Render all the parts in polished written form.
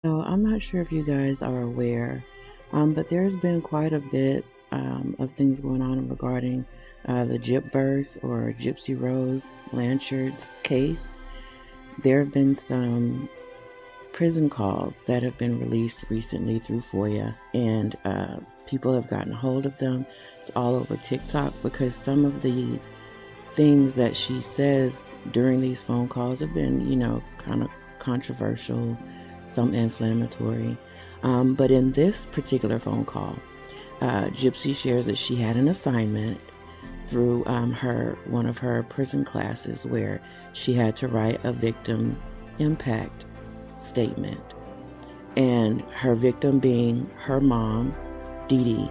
So I'm not sure if you guys are aware, but there's been quite a bit of things going on regarding the Gypverse or Gypsy-Rose Blanchard's case. There have been some prison calls that have been released recently through FOIA, and people have gotten a hold of them. It's all over TikTok because some of the things that she says during these phone calls have been, kind of controversial, some inflammatory. But in this particular phone call, Gypsy shares that she had an assignment through her one of her prison classes where she had to write a victim impact statement, and her victim being her mom, DeeDee,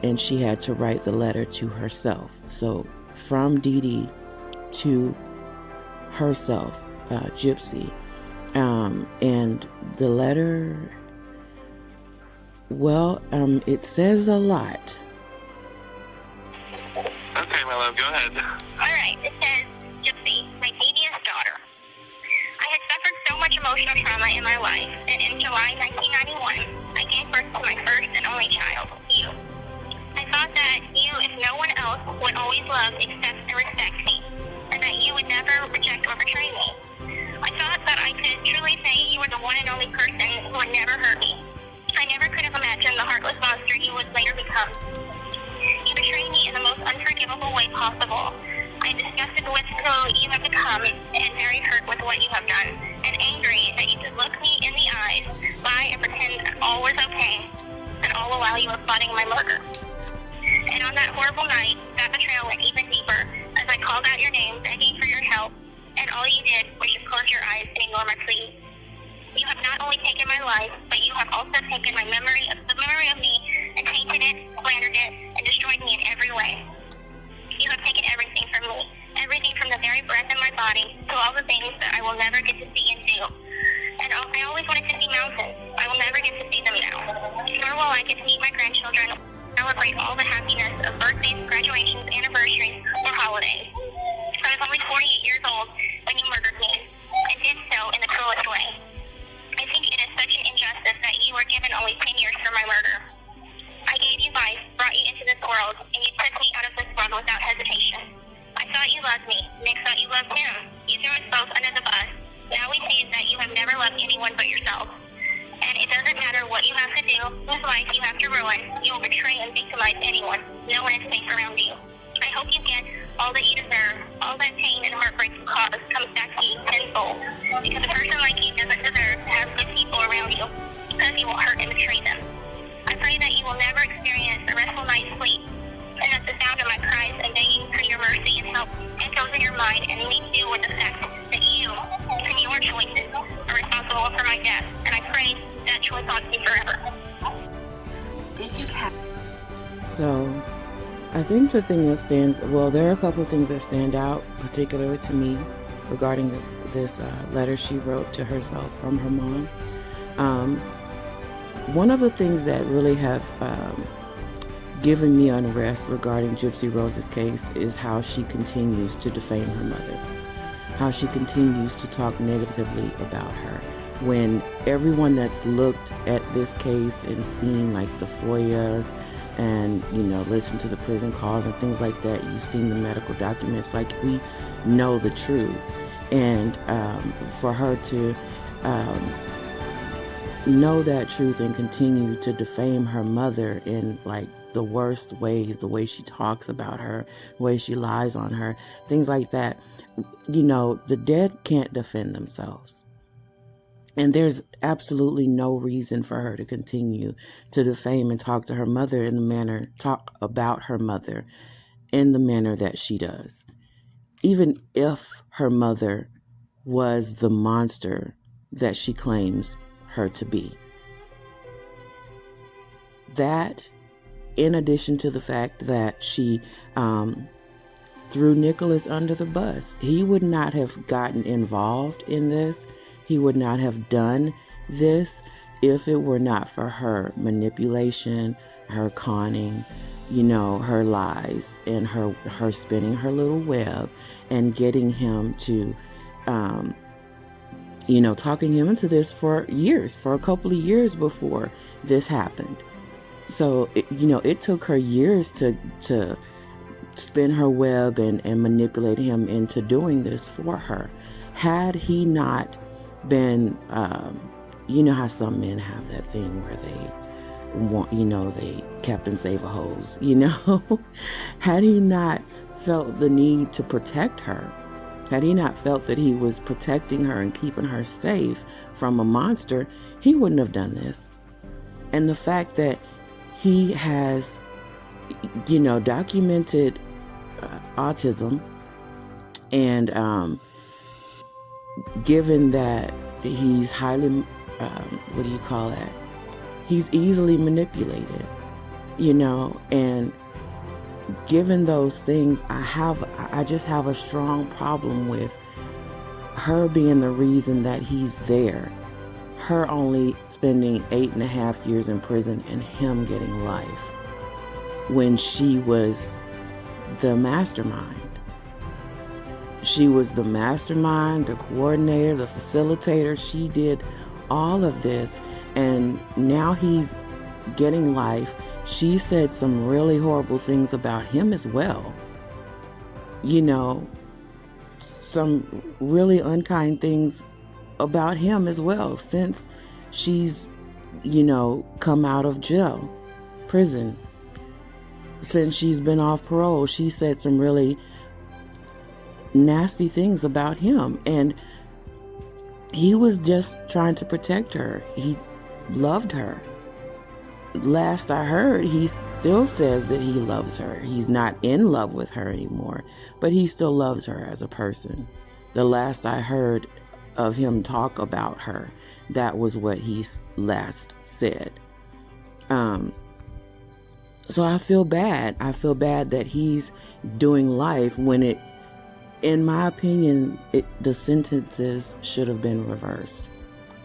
and she had to write the letter to herself. So from DeeDee to herself, Gypsy, and the letter, well, it says a lot. Okay, my love, go ahead. Alright, it says, Gypsy, my neediest daughter. I had suffered so much emotional trauma in my life that in July 1991, I gave birth to my first and only child, you. I thought that you, if no one else, would always love, accept, and respect me, and that you would never reject or betray me. I thought that I could truly say you were the one and only person who would never hurt me. I never could have imagined the heartless monster you would later become. You betrayed me in the most unforgivable way possible. I am disgusted with who you have become and very hurt with what you have done, and angry that you could look me in the eyes, lie, and pretend that all was okay, and all the while you were plotting my murder. And on that horrible night, that betrayal went even deeper as I called out your name, begging for your help, and all you did was just close your eyes and ignore my pleas. You have not only taken my life, but you have also taken the memory of me and tainted it, slandered it, and destroyed me in every way. You have taken everything from me, everything from the very breath in my body to all the things that I will never get to see and do. And I always wanted to see mountains. I will never get to see them now. Nor will I get to meet my grandchildren, celebrate all the happiness of birthdays, graduations, anniversaries, or holidays. I was only 48 years old when you murdered me, and did so in the cruelest way. I think it is such an injustice that you were given only 10 years for my murder. I gave you life, brought you into this world, and you took me out of this world without hesitation. I thought you loved me. Nick thought you loved him. You threw us both under the bus. Now we see that you have never loved anyone but yourself. And it doesn't matter what you have to do, whose life you have to ruin, you will betray and victimize anyone. No one is safe around you. I hope you get all that you deserve. All that pain and heartbreak you caused comes back to you tenfold. Because a person like you doesn't deserve to have good people around you, because you will hurt and betray them. I pray that you will never experience a restful night's sleep, and that the sound of my cries and begging for your mercy and help echoes in your mind and leaves you with the fact that you and your choices are responsible for my death, and I pray that choice haunts me forever. Did you catch? So I think the thing that there are a couple of things that stand out, particularly to me, regarding this letter she wrote to herself from her mom. One of the things that really have given me unrest regarding Gypsy-Rose's case is how she continues to defame her mother, how she continues to talk negatively about her. When everyone that's looked at this case and seen like the FOIAs and, listened to the prison calls and things like that, you've seen the medical documents, like we know the truth. And for her to know that truth and continue to defame her mother in like the worst ways, the way she talks about her, the way she lies on her, things like that, the dead can't defend themselves. And there's absolutely no reason for her to continue to defame and talk about her mother in the manner that she does. Even if her mother was the monster that she claims her to be. That, in addition to the fact that she threw Nicholas under the bus, he would not have gotten involved in this. He would not have done this if it were not for her manipulation, her conning, her lies, and her spinning her little web and getting him to talking him into this for years, for a couple of years before this happened. So, it took her years to spin her web and manipulate him into doing this for her. Had he not been, you know how some men have that thing where they want, they Captain Save-A-Hose, had he not felt the need to protect her, had he not felt that he was protecting her and keeping her safe from a monster, he wouldn't have done this. And the fact that he has, documented autism, and given that he's highly, what do you call that? He's easily manipulated, and given those things, I just have a strong problem with her being the reason that he's there. Her only spending 8.5 years in prison and him getting life when she was the mastermind. She was the mastermind, the coordinator, the facilitator. She did all of this, and now he's getting life. She said some really horrible things about him as well. Some really unkind things about him as well since she's, come out of prison. Since she's been off parole, she said some really nasty things about him. And he was just trying to protect her. He loved her. Last I heard, he still says that he loves her. He's not in love with her anymore, but he still loves her as a person. The last I heard of him talk about her, that was what he last said. So I feel bad. I feel bad that he's doing life when in my opinion, the sentences should have been reversed.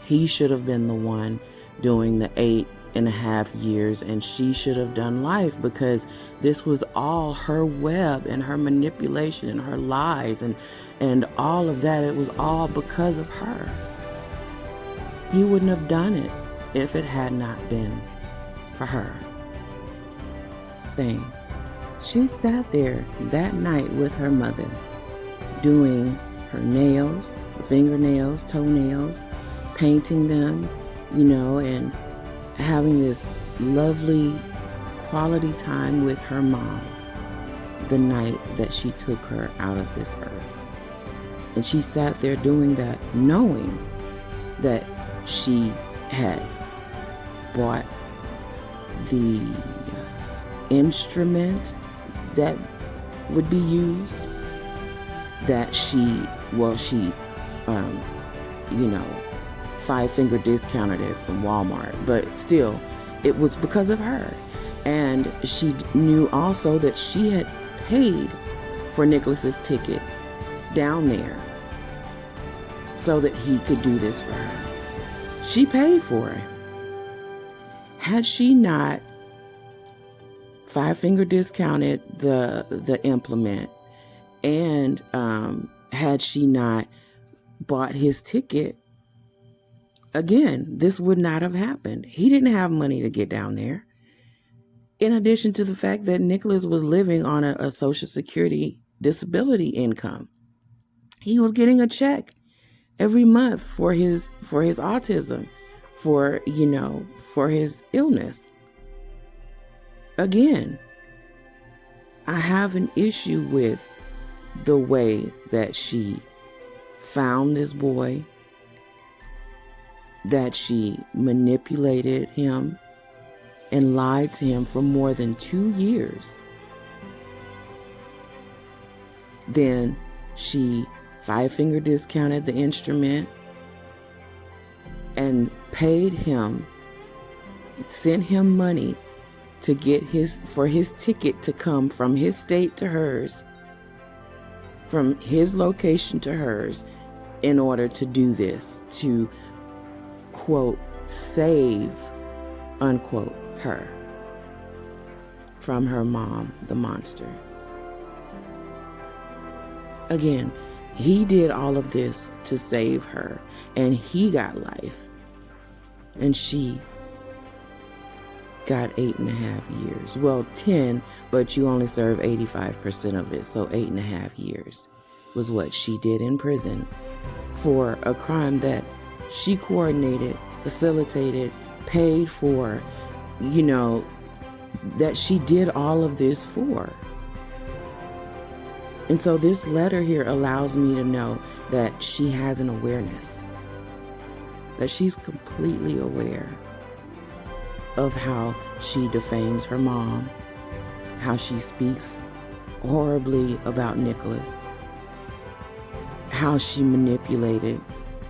He should have been the one doing the 8.5 years, and she should have done life, because this was all her web and her manipulation and her lies and all of that. It was all because of her. He wouldn't have done it if it had not been for her. Thing. She sat there that night with her mother, doing her nails, fingernails, toenails, painting them, and having this lovely quality time with her mom the night that she took her out of this earth. And she sat there doing that, knowing that she had bought the instrument that would be used, that she 5-finger discounted it from Walmart, but still, it was because of her. And she knew also that she had paid for Nicholas's ticket down there so that he could do this for her. She paid for it. Had she not 5-finger discounted the implement, and had she not bought his ticket, again, this would not have happened. He didn't have money to get down there. In addition to the fact that Nicholas was living on a Social Security disability income. He was getting a check every month for his autism, for his illness. Again, I have an issue with the way that she found this boy, that she manipulated him and lied to him for more than 2 years. Then she 5-finger discounted the instrument and paid him, sent him money to get for his ticket to come from his state to hers, from his location to hers, in order to do this, to quote, save, unquote, her from her mom, the monster. Again, He did all of this to save her, and he got life, and she got 8.5 years. Well, 10, but you only serve 85% of it, so 8.5 years was what she did in prison for a crime that she coordinated, facilitated, paid for, that she did all of this for. And so this letter here allows me to know that she has an awareness, that she's completely aware of how she defames her mom, how she speaks horribly about Nicholas, how she manipulated,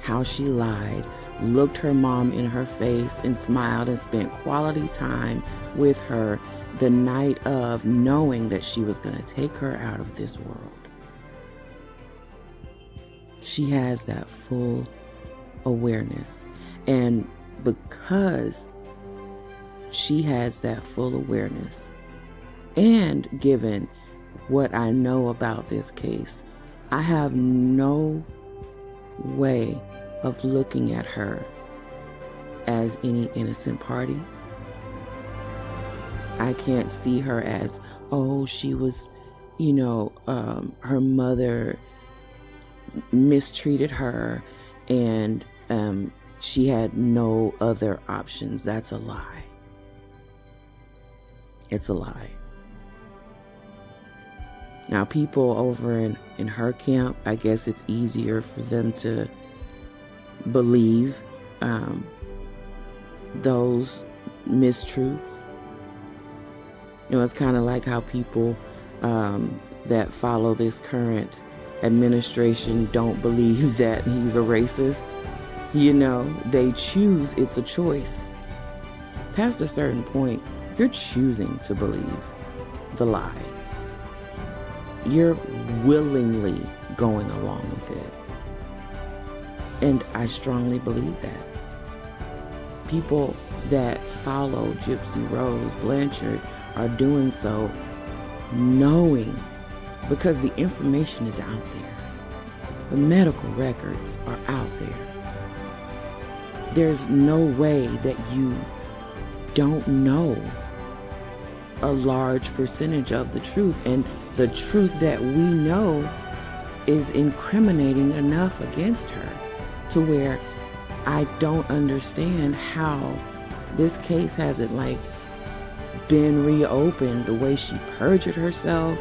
how she lied, looked her mom in her face and smiled and spent quality time with her the night of, knowing that she was going to take her out of this world. She has that full awareness. And because she has that full awareness, and given what I know about this case, I have no way of looking at her as any innocent party. I can't see her as, oh, she was, her mother mistreated her and she had no other options. That's a lie. It's a lie. Now, people over in her camp, I guess it's easier for them to believe those mistruths. It's kind of like how people that follow this current administration don't believe that he's a racist. They choose, it's a choice. Past a certain point, you're choosing to believe the lie. You're willingly going along with it. And I strongly believe that. People that follow Gypsy-Rose Blanchard are doing so knowing, because the information is out there. The medical records are out there. There's no way that you don't know a large percentage of the truth, and the truth that we know is incriminating enough against her to where I don't understand how this case hasn't been reopened. The way she perjured herself,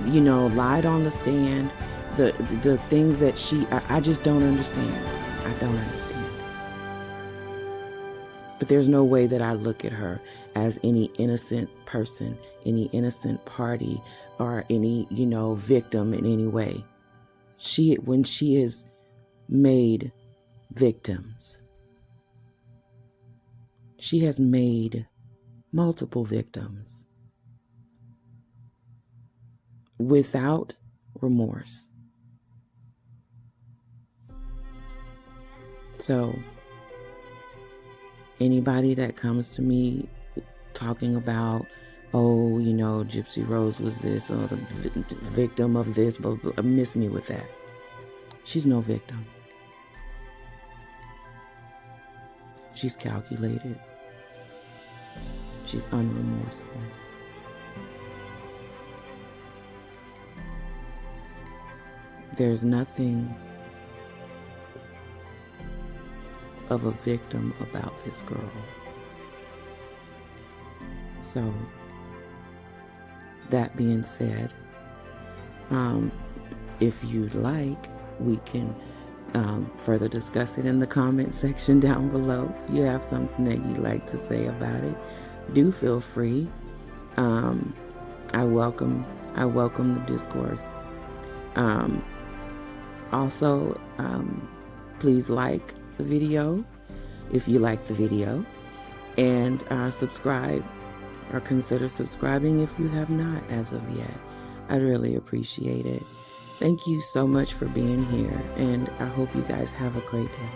lied on the stand, the things that I just don't understand. I don't understand. But there's no way that I look at her as any innocent person, any innocent party, or any, victim in any way. When she is made victims, she has made multiple victims without remorse. So anybody that comes to me talking about, oh, Gypsy-Rose was this, or the victim of this, blah, blah, miss me with that. She's no victim. She's calculated. She's unremorseful. There's nothing of a victim about this girl. So, that being said, if you'd like, we can further discuss it in the comment section down below. If you have something that you'd like to say about it, do feel free. I welcome the discourse. Also, please like the video if you like the video, and subscribe, or consider subscribing if you have not as of yet. I'd really appreciate it. Thank you so much for being here, and I hope you guys have a great day.